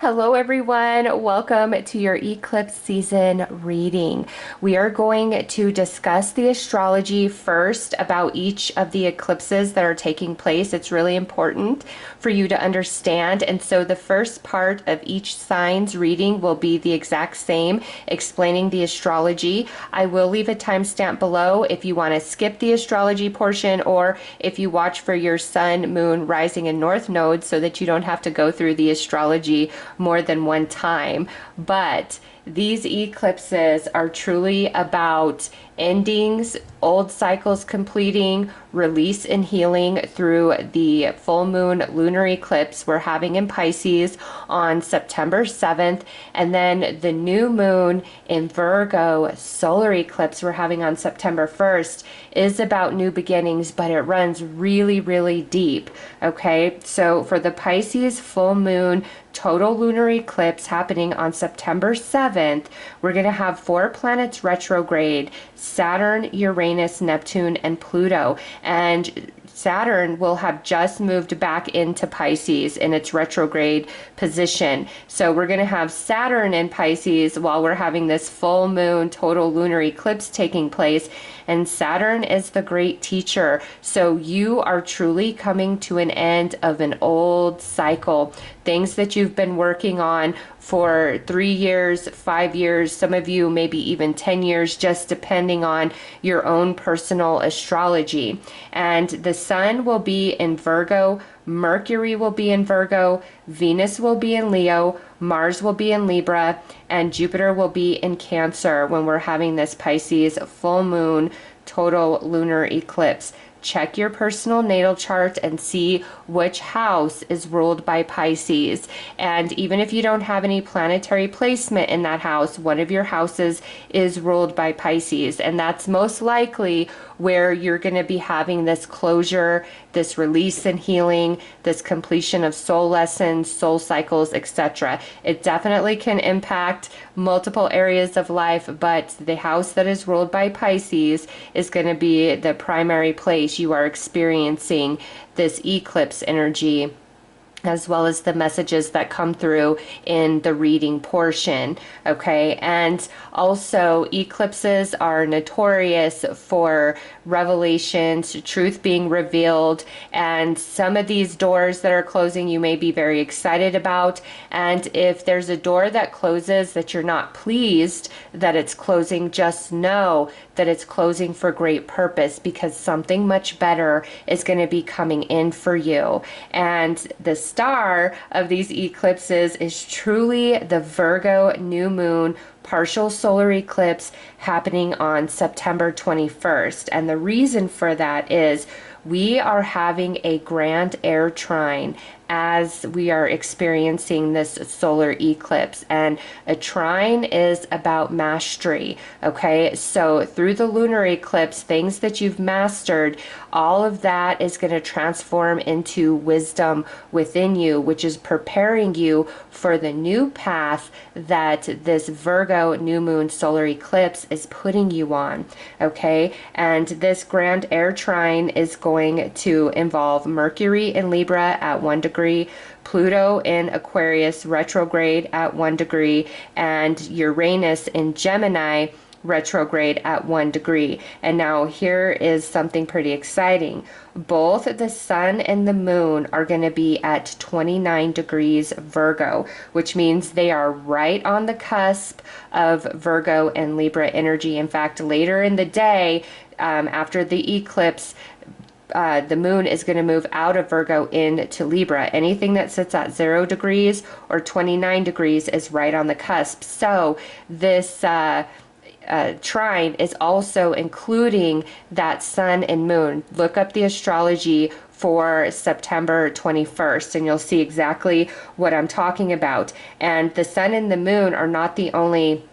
Hello, everyone. Welcome to your eclipse season reading. We are going to discuss the astrology first about each of the eclipses that are taking place. It's really important for you to understand. And so the first part of each sign's reading will be the exact same, explaining the astrology. I will leave a timestamp below if you want to skip the astrology portion, or if you watch for your sun, moon, rising, and north nodes so that you don't have to go through the astrology more than one time. But these eclipses are truly about endings, old cycles completing, release and healing through the full moon lunar eclipse we're having in Pisces on September 7th, and then the new moon in Virgo solar eclipse we're having on September 1st is about new beginnings, but it runs really, really deep. Okay, so for the Pisces full moon total lunar eclipse happening on September 7th, we're going to have 4 planets retrograde: Saturn, Uranus, Neptune, and Pluto. And Saturn will have just moved back into Pisces in its retrograde position. So we're going to have Saturn in Pisces while we're having this full moon total lunar eclipse taking place. And Saturn is the great teacher. So you are truly coming to an end of an old cycle. Things that you've been working on for 3 years, 5 years, some of you maybe even 10 years, just depending on your own personal astrology. And the sun will be in Virgo, Mercury will be in Virgo, Venus will be in Leo, Mars will be in Libra, and Jupiter will be in Cancer when we're having this Pisces full moon total lunar eclipse. Check your personal natal chart and see which house is ruled by Pisces. And even if you don't have any planetary placement in that house, one of your houses is ruled by Pisces. And that's most likely where you're going to be having this closure, this release and healing, this completion of soul lessons, soul cycles, etc. It definitely can impact multiple areas of life, but the house that is ruled by Pisces is going to be the primary place you are experiencing this eclipse energy, as well as the messages that come through in the reading portion. Okay, and also eclipses are notorious for revelations, truth being revealed, and some of these doors that are closing you may be very excited about. And if there's a door that closes that you're not pleased that it's closing, just know that it's closing for great purpose, because something much better is going to be coming in for you. And the star of these eclipses is truly the Virgo new moon partial solar eclipse happening on September 21st. And the reason for that is we are having a grand air trine as we are experiencing this solar eclipse. And a trine is about mastery. Okay, so through the lunar eclipse, things that you've mastered, all of that is going to transform into wisdom within you, which is preparing you for the new path that this Virgo new moon solar eclipse is putting you on. Okay, and this grand air trine is going to involve Mercury in Libra at 1 degree, Pluto in Aquarius retrograde at 1 degree, and Uranus in Gemini retrograde at 1 degree. And now here is something pretty exciting. Both the sun and the moon are going to be at 29 degrees Virgo, which means they are right on the cusp of Virgo and Libra energy. In fact, later in the day, after the eclipse, the moon is going to move out of Virgo into Libra. Anything that sits at 0 degrees or 29 degrees is right on the cusp. So this trine is also including that sun and moon. Look up the astrology for September 21st and you'll see exactly what I'm talking about. And the sun and the moon are not the only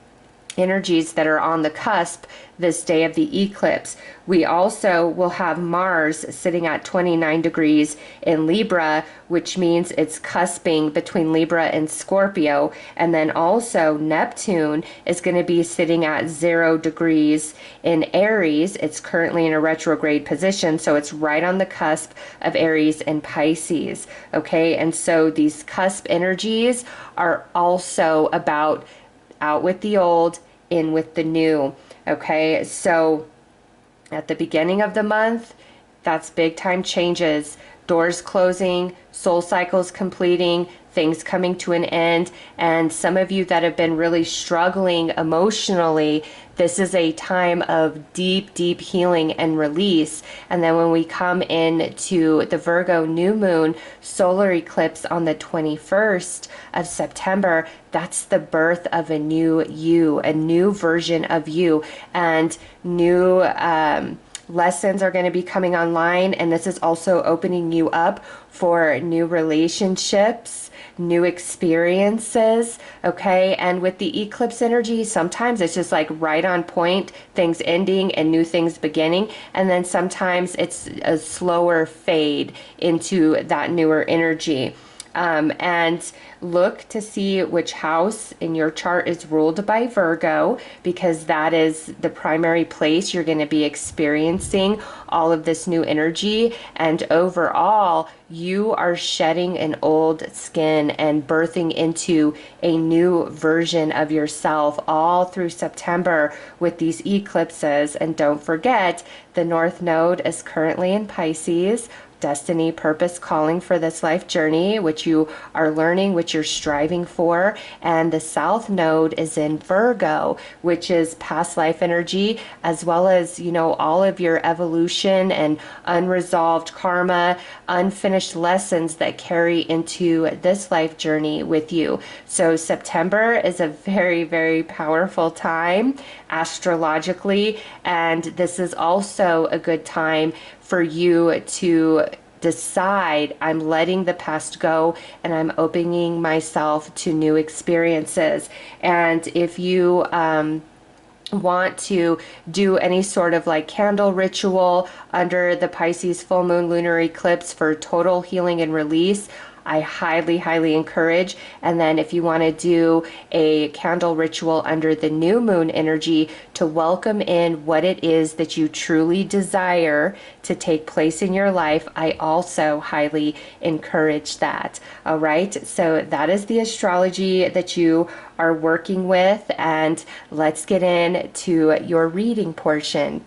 energies that are on the cusp this day of the eclipse. We also will have Mars sitting at 29 degrees in Libra, which means it's cusping between Libra and Scorpio. And then also Neptune is going to be sitting at 0 degrees in Aries. It's currently in a retrograde position, so it's right on the cusp of Aries and Pisces. Okay, and so these cusp energies are also about out with the old, in with the new. Okay, so at the beginning of the month, that's big time changes, doors closing, soul cycles completing, things coming to an end. And some of you that have been really struggling emotionally, this is a time of deep, deep healing and release. And then when we come into the Virgo new moon solar eclipse on the 21st of September, that's the birth of a new you, a new version of you, and new lessons are going to be coming online. And this is also opening you up for new relationships, new experiences. Okay, and with the eclipse energy, sometimes it's just like right on point, things ending and new things beginning, and then sometimes it's a slower fade into that newer energy. And look to see which house in your chart is ruled by Virgo, because that is the primary place you're going to be experiencing all of this new energy. And overall, you are shedding an old skin and birthing into a new version of yourself all through September with these eclipses. And don't forget, the North Node is currently in Pisces, destiny, purpose, calling for this life journey, which you are learning, which you're striving for. And the South Node is in Virgo, which is past life energy, as well as, you know, all of your evolution and unresolved karma, unfinished lessons that carry into this life journey with you. So September is a very, very powerful time astrologically, and this is also a good time for you to decide, I'm letting the past go and I'm opening myself to new experiences. And if you want to do any sort of like candle ritual under the Pisces full moon lunar eclipse for total healing and release, I highly, highly encourage. And then if you want to do a candle ritual under the new moon energy to welcome in what it is that you truly desire to take place in your life, I also highly encourage that. All right, so that is the astrology that you are working with, and let's get into your reading portion.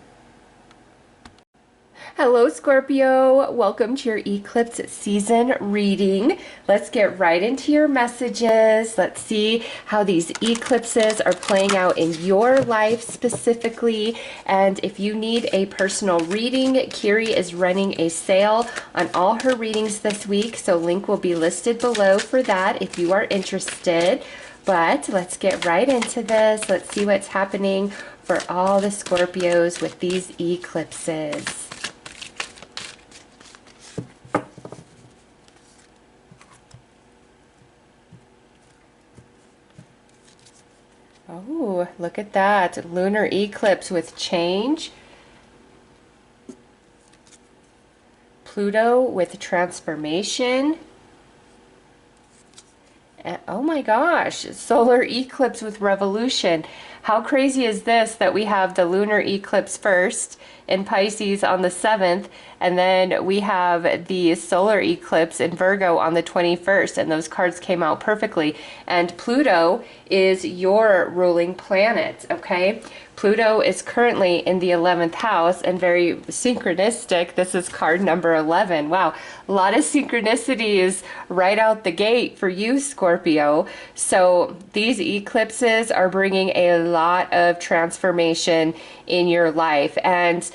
Hello, Scorpio. Welcome to your eclipse season reading. Let's get right into your messages. Let's see how these eclipses are playing out in your life specifically. And if you need a personal reading, Kiri is running a sale on all her readings this week, so link will be listed below for that if you are interested. But let's get right into this. Let's see what's happening for all the Scorpios with these eclipses. Oh, look at that. Lunar eclipse with change. Pluto with transformation. And, oh my gosh, solar eclipse with revolution. How crazy is this that we have the lunar eclipse first in Pisces on the 7th, and then we have the solar eclipse in Virgo on the 21st, and those cards came out perfectly. And Pluto is your ruling planet, okay? Pluto is currently in the 11th house, and very synchronistic. This is card number 11. Wow, a lot of synchronicities right out the gate for you, Scorpio. So these eclipses are bringing a lot of transformation in your life, and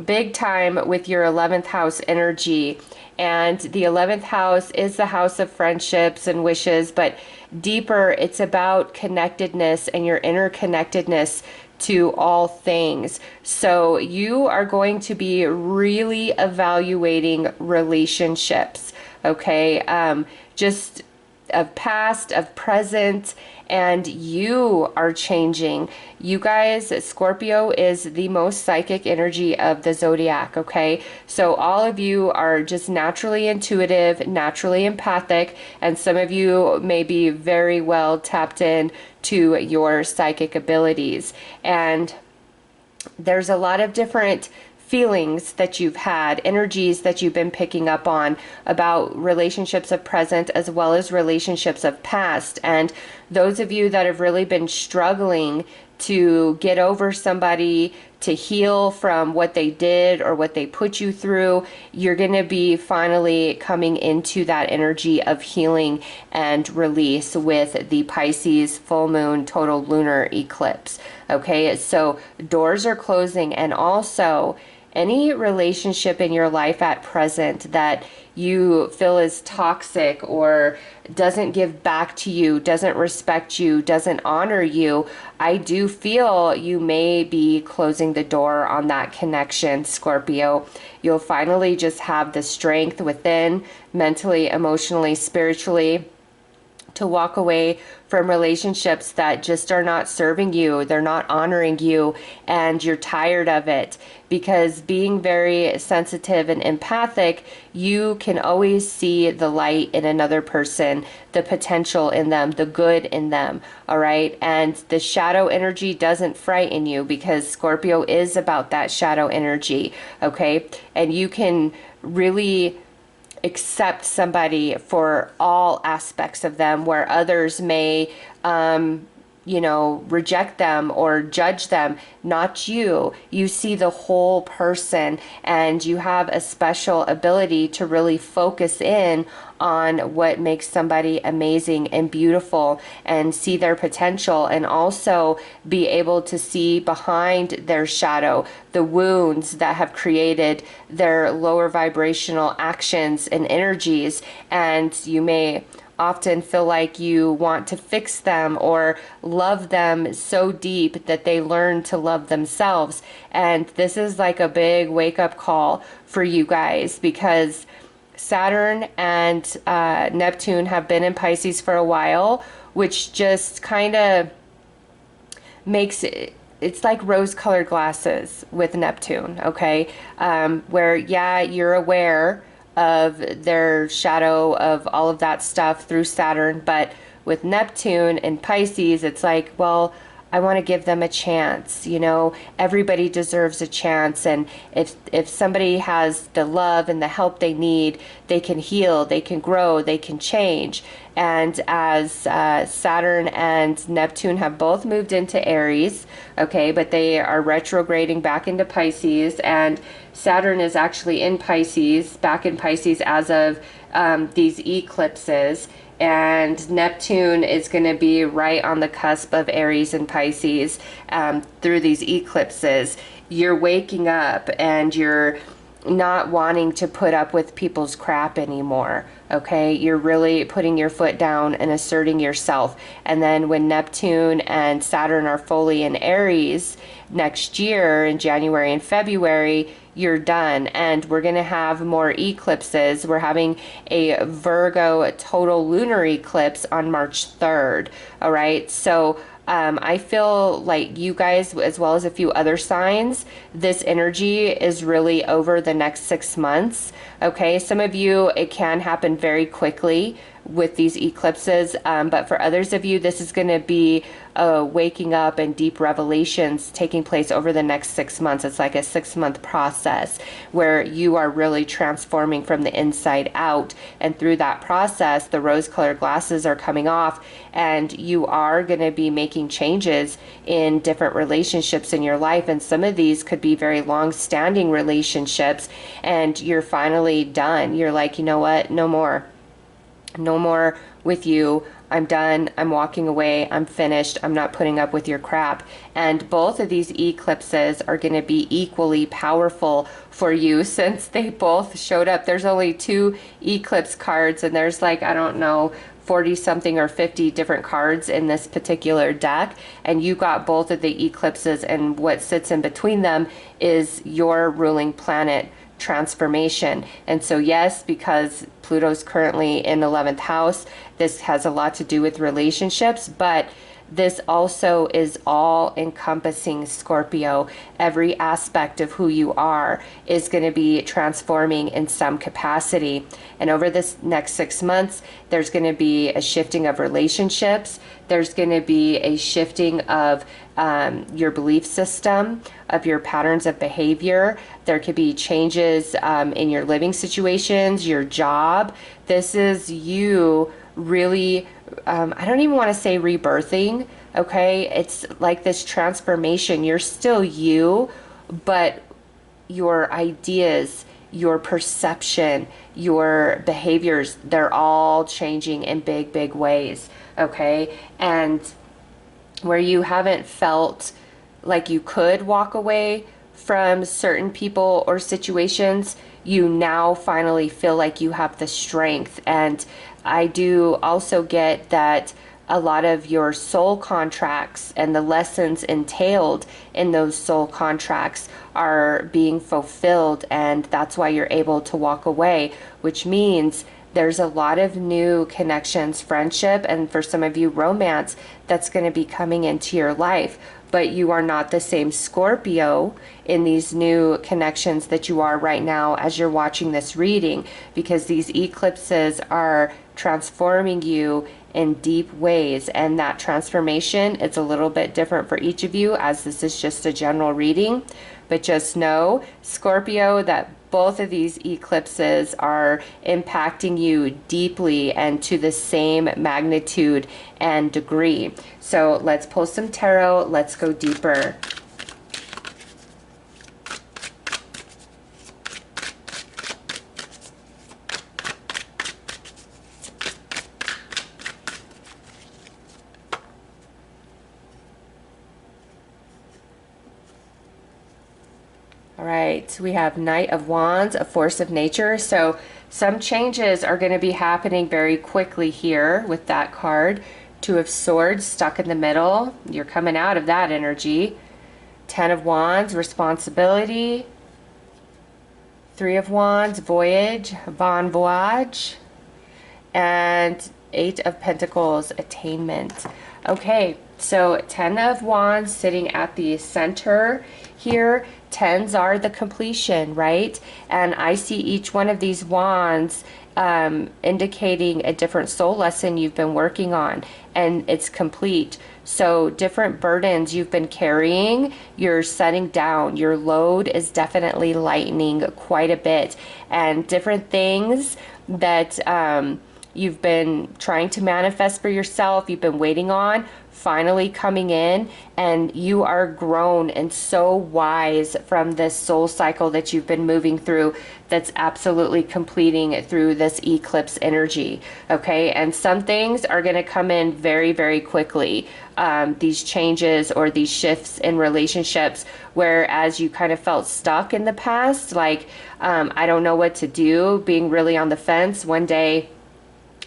big time with your 11th house energy. And the 11th house is the house of friendships and wishes, but deeper, it's about connectedness and your interconnectedness to all things. So you are going to be really evaluating relationships, okay? Just of past, of present, and you are changing. You guys, Scorpio is the most psychic energy of the zodiac, okay? So all of you are just naturally intuitive, naturally empathic, and some of you may be very well tapped in to your psychic abilities. And there's a lot of different feelings that you've had, energies that you've been picking up on about relationships of present as well as relationships of past. And those of you that have really been struggling to get over somebody, to heal from what they did or what they put you through, you're going to be finally coming into that energy of healing and release with the Pisces full moon total lunar eclipse. Okay, so doors are closing, and also any relationship in your life at present that you feel is toxic or doesn't give back to you, doesn't respect you, doesn't honor you, I do feel you may be closing the door on that connection, Scorpio. You'll finally just have the strength within, mentally, emotionally, spiritually, to walk away from relationships that just are not serving you, they're not honoring you, and you're tired of it. Because being very sensitive and empathic, you can always see the light in another person, the potential in them, the good in them, all right? And the shadow energy doesn't frighten you, because Scorpio is about that shadow energy, okay? And you can really accept somebody for all aspects of them, where others may reject them or judge them. Not you. You see the whole person, and you have a special ability to really focus in on what makes somebody amazing and beautiful, and see their potential, and also be able to see behind their shadow the wounds that have created their lower vibrational actions and energies. And you may often feel like you want to fix them or love them so deep that they learn to love themselves. And this is like a big wake-up call for you guys, because Saturn and Neptune have been in Pisces for a while, which just kind of makes it's like rose-colored glasses with Neptune, okay? Where, yeah, you're aware of their shadow, of all of that stuff through Saturn, but with Neptune and Pisces, it's like, well, I want to give them a chance. Everybody deserves a chance. And if somebody has the love and the help they need, they can heal, they can grow, they can change. And as Saturn and Neptune have both moved into Aries, okay, but they are retrograding back into Pisces, and Saturn is actually in Pisces, back in Pisces as of these eclipses. And Neptune is going to be right on the cusp of Aries and Pisces through these eclipses. You're waking up, and you're not wanting to put up with people's crap anymore, okay? You're really putting your foot down and asserting yourself. And then when Neptune and Saturn are fully in Aries next year in January and February, you're done. And we're going to have more eclipses. We're having a Virgo total lunar eclipse on March 3rd, all right? So I feel like you guys, as well as a few other signs, this energy is really over the next 6 months. Okay, some of you, it can happen very quickly with these eclipses, but for others of you, this is going to be waking up and deep revelations taking place over the next 6 months. It's like a 6-month process where you are really transforming from the inside out, and through that process, the rose-colored glasses are coming off, and you are going to be making changes in different relationships in your life. And some of these could be very long-standing relationships, and you're finally done. You're like, you know what? No more with you. I'm done. I'm walking away. I'm finished. I'm not putting up with your crap. And both of these eclipses are going to be equally powerful for you, since they both showed up. There's only 2 eclipse cards, and there's like, I don't know, 40 something or 50 different cards in this particular deck, and you got both of the eclipses, and what sits in between them is your ruling planet transformation. And so yes, because Pluto's currently in 11th house, this has a lot to do with relationships, but this also is all encompassing, Scorpio. Every aspect of who you are is going to be transforming in some capacity. And over this next 6 months, there's going to be a shifting of relationships. There's going to be a shifting of your belief system, of your patterns of behavior. There could be changes in your living situations, your job. This is you really, I don't even want to say rebirthing, okay? It's like this transformation. You're still you, but your ideas, your perception, your behaviors, they're all changing in big, big ways, okay? And where you haven't felt like you could walk away from certain people or situations, you now finally feel like you have the strength. And I do also get that a lot of your soul contracts and the lessons entailed in those soul contracts are being fulfilled, and that's why you're able to walk away, which means there's a lot of new connections, friendship, and for some of you, romance that's going to be coming into your life. But you are not the same Scorpio in these new connections that you are right now as you're watching this reading, because these eclipses are transforming you in deep ways, and that transformation is a little bit different for each of you, as this is just a general reading. But just know, Scorpio, that both of these eclipses are impacting you deeply and to the same magnitude and degree. So let's pull some tarot. Let's go deeper. All right, we have Knight of Wands, a force of nature. So some changes are going to be happening very quickly here with that card. Two of Swords stuck in the middle. You're coming out of that energy. 10 of Wands, responsibility. 3 of Wands, voyage, bon voyage. And 8 of Pentacles, attainment. Okay, so 10 of Wands sitting at the center here. Tens are the completion, right? And I see each one of these wands indicating a different soul lesson you've been working on, and it's complete. So different burdens you've been carrying, you're setting down. Your load is definitely lightening quite a bit, and different things that you've been trying to manifest for yourself, you've been waiting on, finally coming in, and you are grown and so wise from this soul cycle that you've been moving through, that's absolutely completing through this eclipse energy, okay? And some things are going to come in very, very quickly, these changes or these shifts in relationships, whereas you kind of felt stuck in the past, like, I don't know what to do, being really on the fence. One day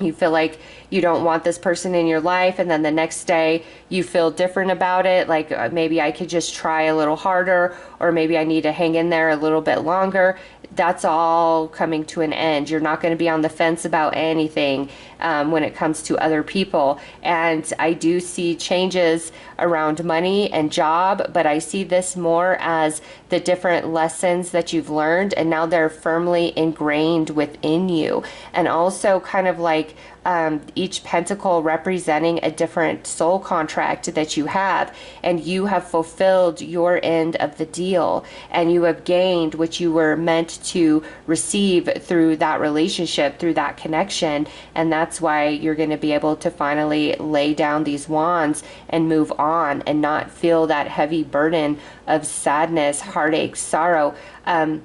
you feel like you don't want this person in your life, and then the next day you feel different about it, like maybe I could just try a little harder, or maybe I need to hang in there a little bit longer. That's all coming to an end. You're not going to be on the fence about anything when it comes to other people. And I do see changes around money and job, but I see this more as the different lessons that you've learned, and now they're firmly ingrained within you. And also kind of like each pentacle representing a different soul contract that you have, and you have fulfilled your end of the deal, and you have gained what you were meant to receive through that relationship, through that connection. And that's why you're going to be able to finally lay down these wands and move on and not feel that heavy burden of sadness, heartache, sorrow. I'm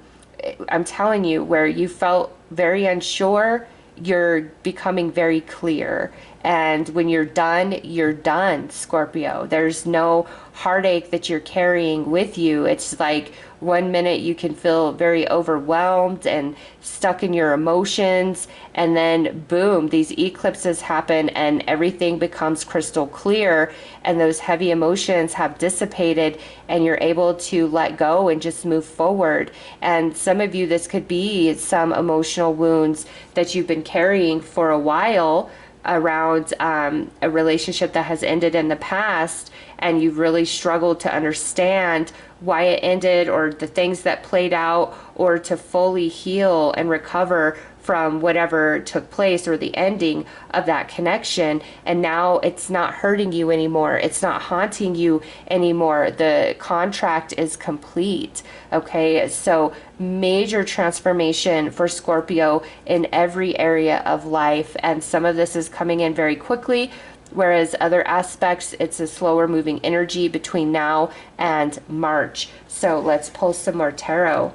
telling you, where you felt very unsure, you're becoming very clear, And when you're done, Scorpio. There's no heartache that you're carrying with you. It's like one minute you can feel very overwhelmed and stuck in your emotions, and then boom, these eclipses happen and everything becomes crystal clear, and those heavy emotions have dissipated, and you're able to let go and just move forward. And some of you, this could be some emotional wounds that you've been carrying for a while around a relationship that has ended in the past, and you've really struggled to understand why it ended, or the things that played out, or to fully heal and recover from whatever took place, or the ending of that connection. And now it's not hurting you anymore. It's not haunting you anymore. The contract is complete. Okay, so major transformation for Scorpio in every area of life. And some of this is coming in very quickly, whereas other aspects, it's a slower moving energy between now and March. So let's pull some more tarot.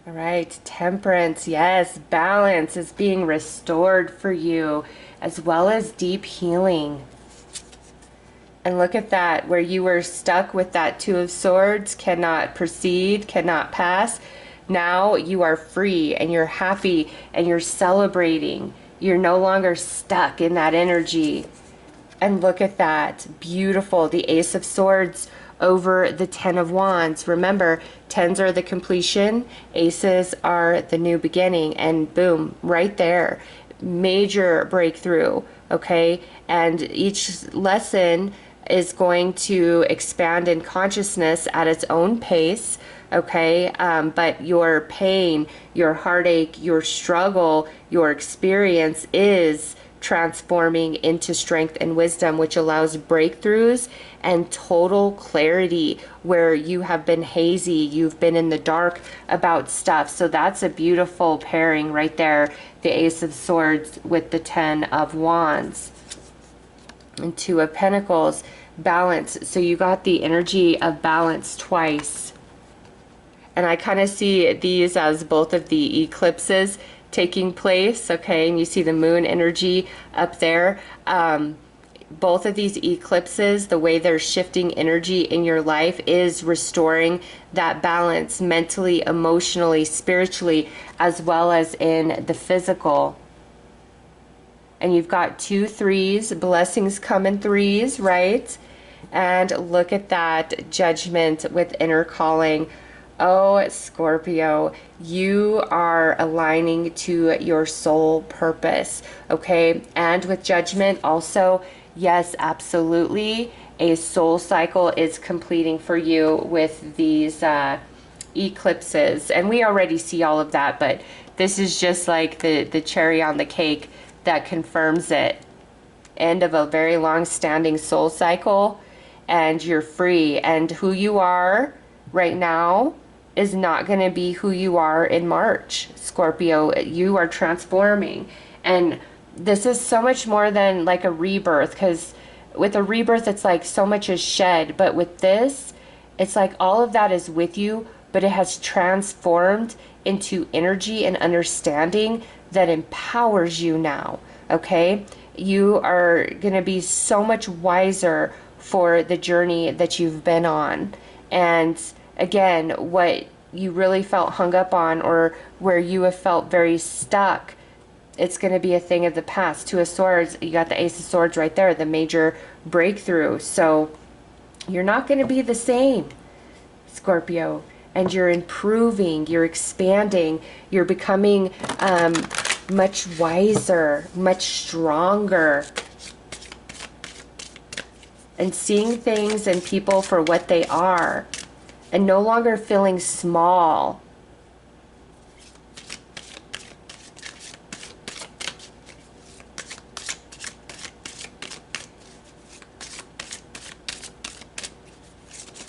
All right, temperance, yes, balance is being restored for you, as well as deep healing. And look at that, where you were stuck with that Two of Swords, cannot proceed, cannot pass. Now you are free, and you're happy, and you're celebrating. You're no longer stuck in that energy. And look at that, beautiful, the Ace of Swords over the Ten of Wands. Remember, tens are the completion, aces are the new beginning, and boom, right there, major breakthrough, okay? And each lesson is going to expand in consciousness at its own pace, okay? But your pain, your heartache, your struggle, your experience is transforming into strength and wisdom, which allows breakthroughs and total clarity where you have been hazy, you've been in the dark about stuff. So that's a beautiful pairing right there, the Ace of Swords with the Ten of Wands. And Two of Pentacles, balance. So you got the energy of balance twice. And I kind of see these as both of the eclipses taking place, okay? And you see the moon energy up there. Both of these eclipses, the way they're shifting energy in your life is restoring that balance mentally, emotionally, spiritually, as well as in the physical. And you've got 2 threes, blessings come in threes, right? And look at that, judgment with inner calling. Oh, Scorpio, you are aligning to your soul purpose, okay? And with judgment also, yes, absolutely, a soul cycle is completing for you with these eclipses. And we already see all of that, but this is just like the cherry on the cake that confirms it. End of a very long-standing soul cycle, and you're free. And who you are right now is not going to be who you are in March, Scorpio. You are transforming. And this is so much more than like a rebirth, because with a rebirth, it's like so much is shed. But with this, it's like all of that is with you, but it has transformed into energy and understanding that empowers you now, okay? You are going to be so much wiser for the journey that you've been on. And again, what you really felt hung up on, or where you have felt very stuck, it's going to be a thing of the past. Two of Swords, you got the Ace of Swords right there, the major breakthrough. So you're not going to be the same, Scorpio. And you're improving, you're expanding, you're becoming much wiser, much stronger, and seeing things and people for what they are, and no longer feeling small.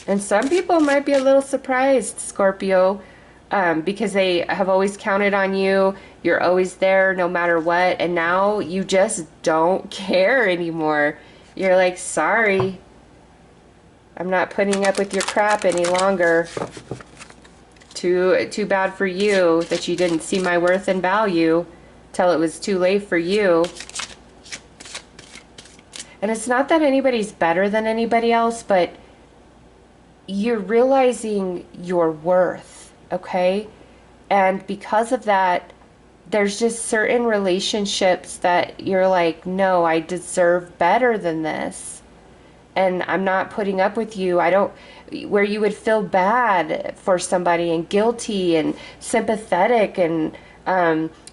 And some people might be a little surprised, Scorpio, because they have always counted on you. You're always there no matter what. And now you just don't care anymore. You're like, sorry, I'm not putting up with your crap any longer. Too bad for you that you didn't see my worth and value till it was too late for you. And it's not that anybody's better than anybody else, but you're realizing your worth, okay? And because of that, there's just certain relationships that you're like, no, I deserve better than this. And I'm not putting up with you. I don't, where you would feel bad for somebody and guilty and sympathetic and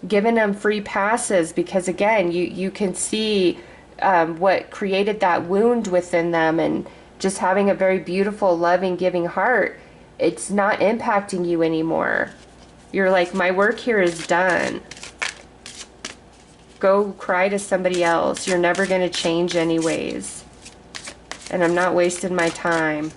giving them free passes because, again, you can see what created that wound within them, and just having a very beautiful, loving, giving heart, it's not impacting you anymore. You're like, my work here is done. Go cry to somebody else. You're never going to change anyways. And I'm not wasting my time.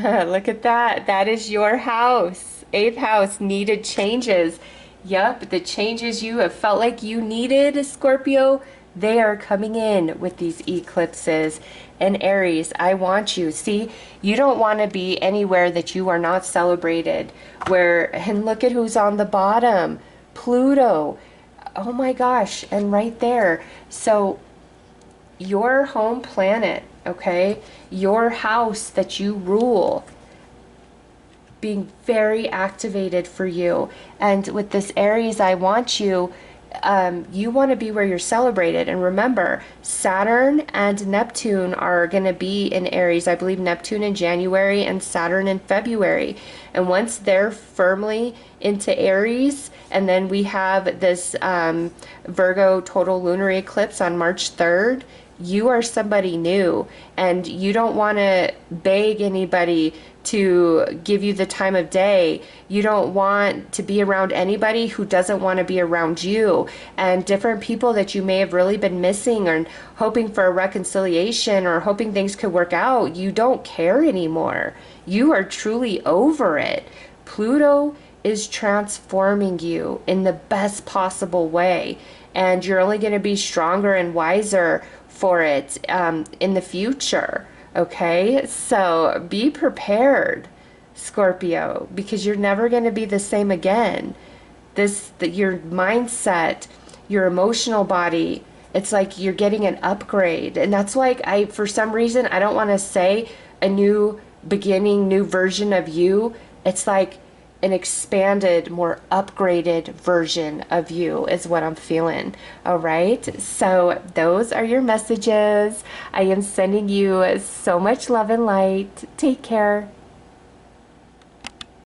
Look at that. That is your house. 8th house, needed changes. Yep, the changes you have felt like you needed, Scorpio, they are coming in with these eclipses. And Aries, I want you. See, you don't want to be anywhere that you are not celebrated. And look at who's on the bottom. Pluto. Oh my gosh, and right there. So your home planet, okay, your house that you rule, being very activated for you. And with this Aries, I want you, you want to be where you're celebrated. And remember, Saturn and Neptune are going to be in Aries. I believe Neptune in January and Saturn in February. And once they're firmly into Aries, and then we have this Virgo total lunar eclipse on March 3rd, you are somebody new, and you don't want to beg anybody to give you the time of day. You don't want to be around anybody who doesn't want to be around you. And different people that you may have really been missing or hoping for a reconciliation or hoping things could work out, you don't care anymore. You are truly over it. Pluto is transforming you in the best possible way, and you're only going to be stronger and wiser for it in the future. Okay, so be prepared, Scorpio, because you're never going to be the same again. Your mindset, your emotional body, it's like you're getting an upgrade. And that's why for some reason, I don't want to say a new beginning, new version of you. It's like an expanded, more upgraded version of you is what I'm feeling. All right, so those are your messages. I am sending you so much love and light. Take care.